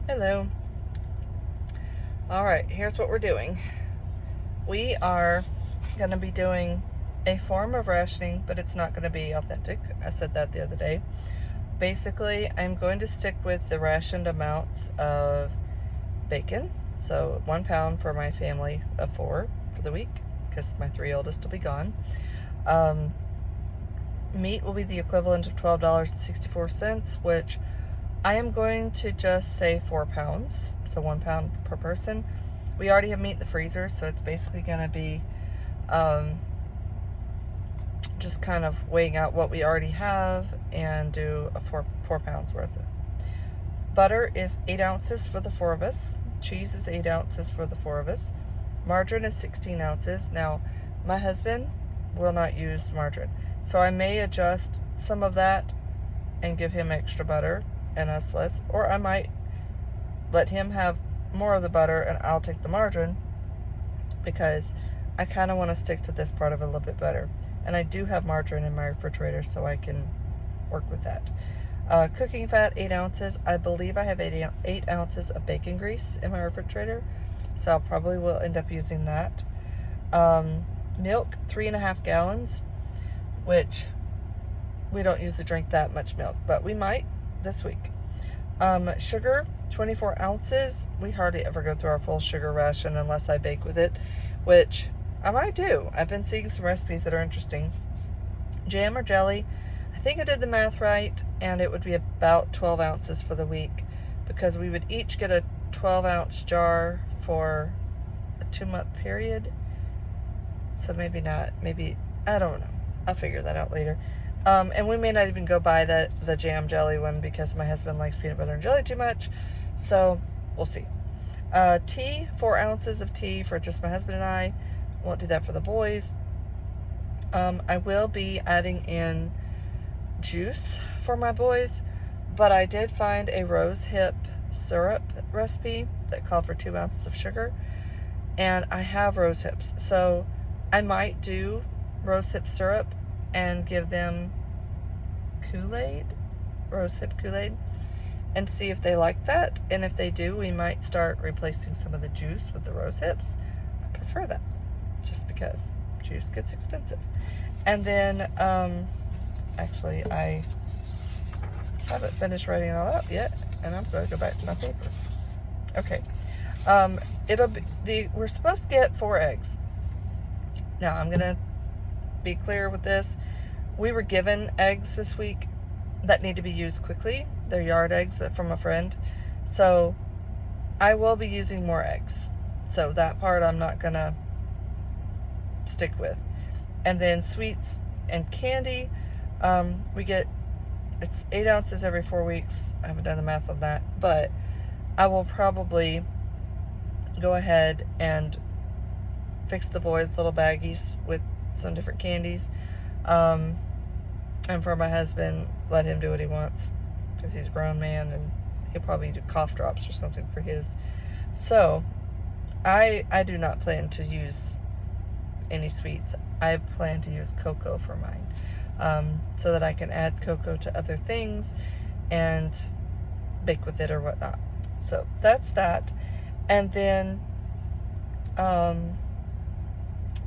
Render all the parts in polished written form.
Hello. All right, here's what we're doing. We are going to be doing a form of rationing, but it's not going to be authentic. I said that the other day. Basically, I'm going to stick with the rationed amounts of bacon. So 1 pound for my family of 4 for the week, because my 3 oldest will be gone. Meat will be the equivalent of $12.64, which I am going to just say 4 pounds, so 1 pound per person. We already have meat in the freezer, so it's basically going to be just kind of weighing out what we already have and do a 4 pounds worth of. Butter is 8 ounces for the 4 of us. Cheese is 8 ounces for the 4 of us. Margarine is 16 ounces. Now, my husband will not use margarine, so I may adjust some of that and give him extra butter and us less, or I might let him have more of the butter and I'll take the margarine, because I kind of want to stick to this part of it a little bit better. And I do have margarine in my refrigerator, so I can work with that. Cooking fat, 8 ounces. I believe I have 8 ounces of bacon grease in my refrigerator, so I probably will end up using that. Milk, 3.5 gallons, which we don't usually drink that much milk, but we might this week. Sugar, 24 ounces. We hardly ever go through our full sugar ration unless I bake with it, which I might do. I've been seeing some recipes that are interesting. Jam or jelly, I think I did the math right, and it would be about 12 ounces for the week, because we would each get a 12-ounce jar for a 2-month period. So maybe not, maybe, I don't know. I'll figure that out later. And we may not even go buy the jam jelly one, because my husband likes peanut butter and jelly too much. So we'll see. Tea, 4 ounces of tea for just my husband and I. Won't do that for the boys. I will be adding in juice for my boys, but I did find a rose hip syrup recipe that called for 2 ounces of sugar, and I have rose hips, so I might do rose hip syrup and give them Kool-Aid, rose hip Kool-Aid, and see if they like that. And if they do, we might start replacing some of the juice with the rose hips. I prefer that, just because juice gets expensive. And then, actually, I haven't finished writing it all out yet, and I'm going to go back to my paper. Okay. It'll be we're supposed to get 4 eggs. Now, I'm going to be clear with this. We were given eggs this week that need to be used quickly. They're yard eggs from a friend. So I will be using more eggs. So that part I'm not going to stick with. And then sweets and candy, we get, it's 8 ounces every 4 weeks. I haven't done the math on that, but I will probably go ahead and fix the boys' little baggies with some different candies. And for my husband, let him do what he wants, because he's a grown man, and he'll probably do cough drops or something for his. So I do not plan to use any sweets. I plan to use cocoa for mine, so that I can add cocoa to other things and bake with it or whatnot. So that's that. And then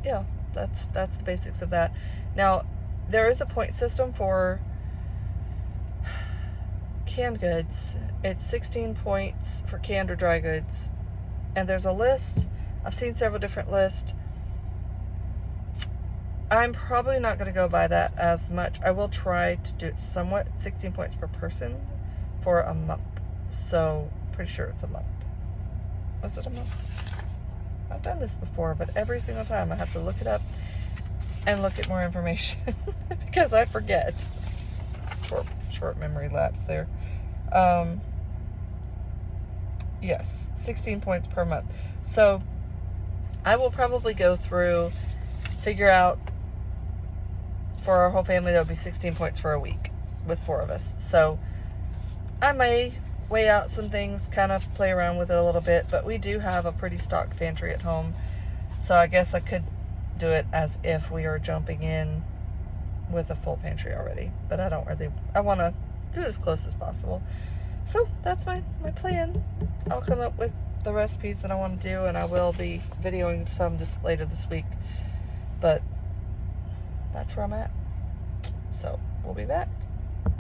yeah, that's the basics of that. Now, there is a point system for canned goods. It's 16 points for canned or dry goods, and there's a list. I've seen several different lists. I'm probably not going to go by that as much. I will try to do it somewhat. 16 points per person for a month, so pretty sure it's a month. Was it a month? I've done this before, but every single time I have to look it up and look at more information because I forget. Short memory lapse there. Yes, 16 points per month. So I will probably go through, figure out for our whole family that would be 16 points for a week with 4 of us. So I may weigh out some things, kind of play around with it a little bit, but we do have a pretty stocked pantry at home, so I guess I could do it as if we are jumping in with a full pantry already, but I don't really, I want to do it as close as possible. So that's my plan. I'll come up with the recipes that I want to do, and I will be videoing some just later this week. But that's where I'm at. So we'll be back.